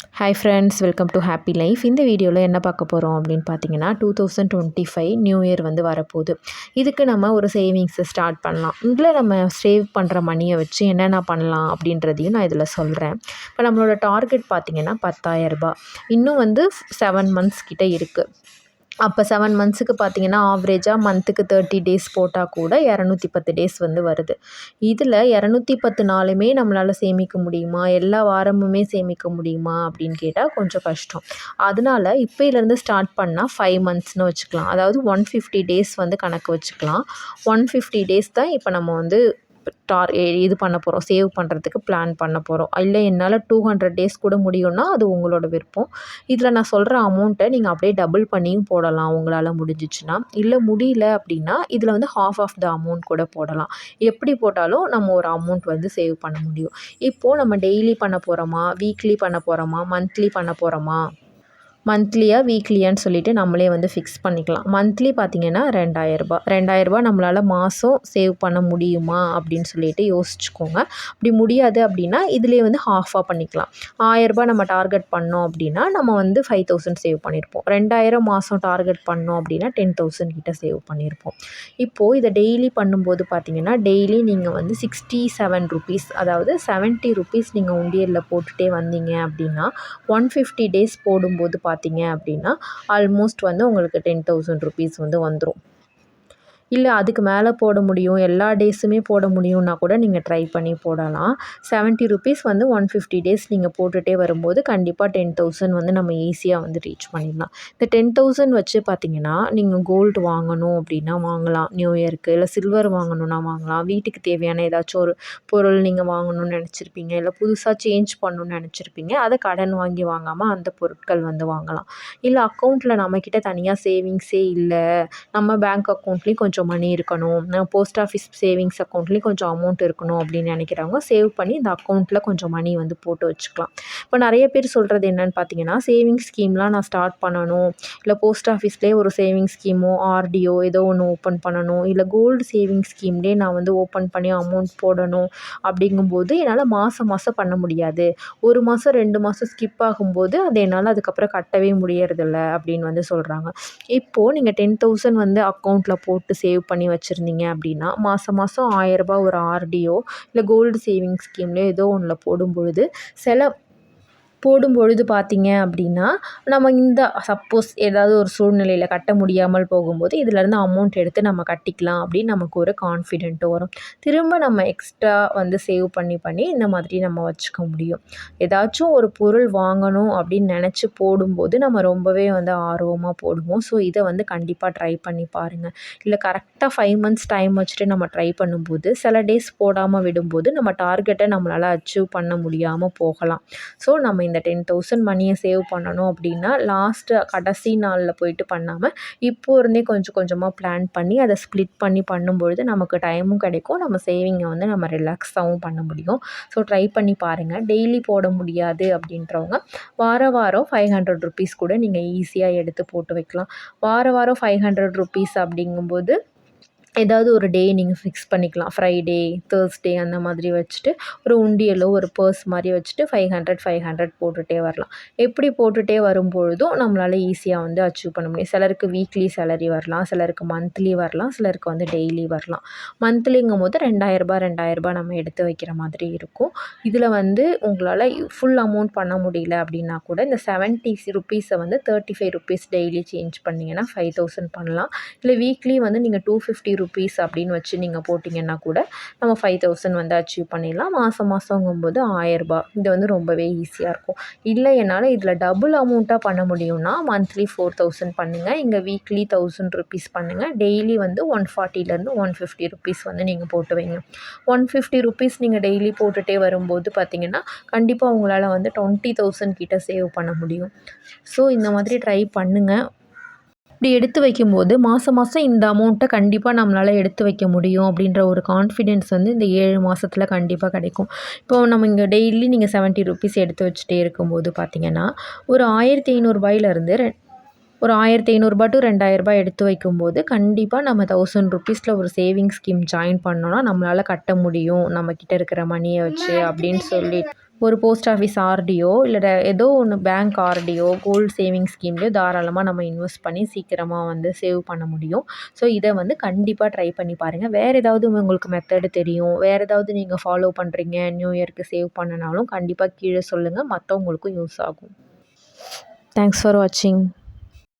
Hi friends, welcome to happy life. இந்த வீடியோவில் என்ன பார்க்க போகிறோம் அப்படின்னு பார்த்தீங்கன்னா 2025 நியூ இயர் வந்து வரப்போகுது. இதுக்கு நம்ம ஒரு சேவிங்ஸை ஸ்டார்ட் பண்ணலாம். இதில் நம்ம சேவ் பண்ணுற மணியை வச்சு என்னென்ன பண்ணலாம் அப்படின்றதையும் நான் இதில் சொல்கிறேன். இப்போ நம்மளோட டார்கெட் பார்த்திங்கன்னா 10,000 இன்னும் வந்து 7 மந்த்ஸ் கிட்ட இருக்குது. அப்போ 7 மந்த்ஸுக்கு பார்த்திங்கன்னா ஆவரேஜாக மந்த்துக்கு 30 டேஸ் போட்டால் கூட 210 டேஸ் வந்து வருது. இதில் 210 நாளுமே நம்மளால் சேமிக்க முடியுமா, எல்லா வாரமுமே சேமிக்க முடியுமா அப்படின்னு கேட்டால் கொஞ்சம் கஷ்டம். அதனால இப்போலேருந்து ஸ்டார்ட் பண்ணால் 5 மந்த்ஸ்னு வச்சுக்கலாம். அதாவது 150 டேஸ் வந்து கணக்கு வச்சுக்கலாம். 150 டேஸ் தான் இப்போ நம்ம வந்து இது பண்ண போகிறோம், சேவ் பண்ணுறதுக்கு பிளான் பண்ண போகிறோம். இல்லை என்னால் 200 டேஸ் கூட முடியும்னா அது உங்களோட விருப்பம். இதில் நான் சொல்கிற அமௌண்ட்டை நீங்கள் அப்படியே டபுள் பண்ணியும் போடலாம் உங்களால் முடிஞ்சிச்சுன்னா. இல்லை முடியல அப்படின்னா இதில் வந்து half ஆஃப் த அமௌண்ட் கூட போடலாம். எப்படி போட்டாலும் நம்ம ஒரு அமௌண்ட் வந்து சேவ் பண்ண முடியும். இப்போது நம்ம டெய்லி பண்ண போகிறோமா, வீக்லி பண்ண போகிறோமா, மந்த்லி பண்ண போகிறோமா, மந்த்லியா வீக்லியான்னு சொல்லிவிட்டு நம்மளே வந்து ஃபிக்ஸ் பண்ணிக்கலாம். மந்த்லி பார்த்திங்கன்னா 2000 நம்மளால் மாதம் சேவ் பண்ண முடியுமா அப்படின்னு சொல்லிட்டு யோசிச்சுக்கோங்க. அப்படி முடியாது அப்படின்னா இதிலே வந்து ஹாஃபாக பண்ணிக்கலாம். 1000 நம்ம டார்கெட் பண்ணோம் அப்படின்னா நம்ம வந்து 5000 சேவ் பண்ணியிருப்போம். 2000 மாதம் டார்கெட் பண்ணோம் அப்படின்னா 10,000 கிட்ட சேவ் பண்ணியிருப்போம். இப்போது இதை டெய்லி பண்ணும்போது பார்த்திங்கன்னா டெய்லி நீங்கள் வந்து 67 ருபீஸ், அதாவது 70 ருபீஸ் நீங்கள் உண்டியலில் போட்டுகிட்டே வந்தீங்க அப்படின்னா 150 டேஸ் போடும்போது பார்த்தீங்க அப்படின்னா ஆல்மோஸ்ட் வந்து உங்களுக்கு 10,000 ருபீஸ் வந்து வந்துடும். இல்லை அதுக்கு மேலே போட முடியும், எல்லா டேஸுமே போட முடியும்னா கூட நீங்கள் ட்ரை பண்ணி போடலாம். 70 ருபீஸ் வந்து 150 டேஸ் நீங்கள் போட்டுகிட்டே வரும்போது கண்டிப்பாக 10,000 வந்து நம்ம ஈஸியாக வந்து ரீச் பண்ணிடலாம். இந்த 10,000 வச்சு பார்த்திங்கன்னா நீங்கள் கோல்டு வாங்கணும் அப்படின்னா வாங்கலாம் நியூ இயருக்கு. இல்லை சில்வர் வாங்கணுன்னா வாங்கலாம். வீட்டுக்கு தேவையான ஏதாச்சும் ஒரு பொருள் நீங்கள் வாங்கணும்னு நினச்சிருப்பீங்க, இல்லை புதுசாக சேஞ்ச் பண்ணணும்னு நினச்சிருப்பீங்க. அதை கடன் வாங்கி வாங்காமல் அந்த பொருட்கள் வந்து வாங்கலாம். இல்லை அக்கௌண்ட்டில் நம்மக்கிட்ட தனியாக சேவிங்ஸே இல்லை, நம்ம பேங்க் அக்கௌண்ட்லேயும் கொஞ்சம் மணி இருக்கணும், போஸ்ட் ஆஃபீஸ் சேவிங்ஸ் அக்கௌண்ட்லேயும் கொஞ்சம் அமௌண்ட் இருக்கணும் அப்படின்னு நினைக்கிறவங்க சேவ் பண்ணி இந்த அக்கௌண்ட்டில் கொஞ்சம் மணி வந்து போட்டு வச்சுக்கலாம். இப்போ நிறைய பேர் சொல்கிறது என்னென்னு பார்த்தீங்கன்னா சேவிங்ஸ் ஸ்கீம்லாம் நான் ஸ்டார்ட் பண்ணணும், இல்லை போஸ்ட் ஆஃபீஸ்லேயே ஒரு சேவிங்ஸ் ஸ்கீமோ ஆர்டிஓ ஏதோ ஒன்று ஓப்பன் பண்ணணும், இல்லை கோல்டு சேவிங்ஸ் ஸ்கீம்லேயே நான் வந்து ஓப்பன் பண்ணி அமௌண்ட் போடணும். அப்படிங்கும்போது என்னால் மாதம் மாதம் பண்ண முடியாது, ஒரு மாதம் 2 மாதம் ஸ்கிப் ஆகும்போது அது என்னால் அதுக்கப்புறம் கட்டவே முடியறதில்ல அப்படின்னு வந்து சொல்கிறாங்க. இப்போது நீங்கள் 10,000 வந்து அக்கௌண்ட்டில் போட்டு சேவ் பண்ணி வச்சுருந்தீங்க அப்படின்னா மாதம் மாதம் 1000 ஒரு ஆர்டிஓ இல்லை கோல்டு சேவிங்ஸ் ஸ்கீம்லேயோ ஏதோ ஒன்றில் போடும்பொழுது பார்த்திங்க அப்படின்னா நம்ம இந்த சப்போஸ் ஏதாவது ஒரு சூழ்நிலையில் கட்ட முடியாமல் போகும்போது இதிலேருந்து அமௌண்ட் எடுத்து நம்ம கட்டிக்கலாம் அப்படின்னு நமக்கு ஒரு கான்ஃபிடென்ட்டு வரும். திரும்ப நம்ம எக்ஸ்ட்ரா வந்து சேவ் பண்ணி இந்த மாதிரி நம்ம வச்சுக்க முடியும். ஏதாச்சும் ஒரு பொருள் வாங்கணும் அப்படின்னு நினச்சி போடும்போது நம்ம ரொம்பவே வந்து ஆர்வமாக போடுவோம். ஸோ இதை வந்து கண்டிப்பாக ட்ரை பண்ணி பாருங்கள். இல்லை கரெக்டாக 5 மந்த்ஸ் டைம் வச்சுட்டு நம்ம ட்ரை பண்ணும்போது சில டேஸ் போடாமல் விடும்போது நம்ம டார்கெட்டை நம்மளால் அச்சீவ் பண்ண முடியாமல் போகலாம். ஸோ நம்ம இந்த 10,000 மணியை சேவ் பண்ணணும் அப்படின்னா கடைசி நாளில் போயிட்டு பண்ணாமல் இப்போ இருந்தே கொஞ்சம் கொஞ்சமாக பிளான் பண்ணி அதை ஸ்ப்ளிட் பண்ணி பண்ணும்பொழுது நமக்கு டைமும் கிடைக்கும், நம்ம சேவிங்கை வந்து நம்ம ரிலாக்ஸாகவும் பண்ண முடியும். ஸோ ட்ரை பண்ணி பாருங்கள். டெய்லி போட முடியாது அப்படின்றவங்க வாரம் 500 ருபீஸ் கூட நீங்கள் ஈஸியாக எடுத்து போட்டு வைக்கலாம். வாரம் 500 ருபீஸ் அப்படிங்கும்போது ஏதாவது ஒரு டே நீங்கள் ஃபிக்ஸ் பண்ணிக்கலாம். ஃப்ரைடே, தேர்ஸ்டே அந்த மாதிரி வச்சுட்டு ஒரு உண்டியலோ ஒரு பர்ஸ் மாதிரி வச்சுட்டு 500 போட்டுகிட்டே வரலாம். எப்படி போட்டுகிட்டே வரும்பொழுதும் நம்மளால் ஈஸியாக வந்து அச்சீவ் பண்ண முடியும். சிலருக்கு வீக்லி சேலரி வரலாம், சிலருக்கு மந்த்லி வரலாம், சிலருக்கு வந்து டெய்லி வரலாம். மந்த்லிங்கும் போது 2000 நம்ம எடுத்து வைக்கிற மாதிரி இருக்கும். இதில் வந்து உங்களால் ஃபுல் அமௌண்ட் பண்ண முடியல அப்படின்னா கூட இந்த 70 ருபீஸை வந்து 35 ருபீஸ் டெய்லி சேஞ்ச் பண்ணிங்கன்னா 5,000 பண்ணலாம். இல்லை வீக்லி வந்து நீங்கள் 250 ருபீஸ் அப்படின்னு வச்சு நீங்கள் போட்டிங்கன்னா கூட நம்ம 5,000 வந்து அச்சீவ் பண்ணிடலாம். மாதங்கும்போது 1000 இது வந்து ரொம்பவே ஈஸியாக இருக்கும். இல்லை என்னால் இதில் டபுள் அமௌண்ட்டாக பண்ண முடியும்னா மந்த்லி 4,000 பண்ணுங்கள், இங்கே வீக்லி 1000 ருபீஸ் பண்ணுங்கள். டெய்லி வந்து 140லேருந்து 150 ருபீஸ் வந்து நீங்கள் போட்டு வைங்க. 150 ருபீஸ் நீங்கள் டெய்லி போட்டுகிட்டே வரும்போது பார்த்திங்கன்னா கண்டிப்பாக உங்களால் வந்து 20,000 கிட்ட சேவ் பண்ண முடியும். ஸோ இந்த மாதிரி ட்ரை பண்ணுங்கள். இப்படி எடுத்து வைக்கும்போது மாதம் இந்த அமௌண்ட்டை கண்டிப்பாக நம்மளால் எடுத்து வைக்க முடியும் அப்படின்ற ஒரு கான்ஃபிடென்ஸ் வந்து இந்த 7 மாதத்தில் கண்டிப்பாக கிடைக்கும். இப்போது நம்ம இங்கே டெய்லி நீங்கள் 70 ருபீஸ் எடுத்து வச்சுட்டே இருக்கும்போது பார்த்திங்கன்னா ஒரு 1,500 ஒரு 1,500 டு 2,000 எடுத்து வைக்கும்போது கண்டிப்பாக நம்ம 1000 ருபீஸில் ஒரு சேவிங்ஸ் ஸ்கீம் ஜாயின் பண்ணோன்னா நம்மளால் கட்ட முடியும் நம்மக்கிட்ட இருக்கிற மணியை வச்சு அப்படின்னு சொல்லி ஒரு போஸ்ட் ஆஃபீஸ் ஆர்டியோ இல்லை ஏதோ ஒன்று பேங்க் ஆர்டியோ கோல்டு சேவிங்ஸ் ஸ்கீம்லேயோ தாராளமாக நம்ம இன்வெஸ்ட் பண்ணி சீக்கிரமாக வந்து சேவ் பண்ண முடியும். ஸோ இதை வந்து கண்டிப்பாக ட்ரை பண்ணி பாருங்கள். வேறு ஏதாவது உங்களுக்கு மெத்தடு தெரியும், வேறு ஏதாவது நீங்கள் ஃபாலோ பண்ணுறீங்க நியூ இயர்க்கு சேவ் பண்ணனாலும் கண்டிப்பாக கீழே சொல்லுங்கள், மற்றவங்களுக்கும் யூஸ் ஆகும். தேங்க்ஸ் ஃபார் வாட்சிங்.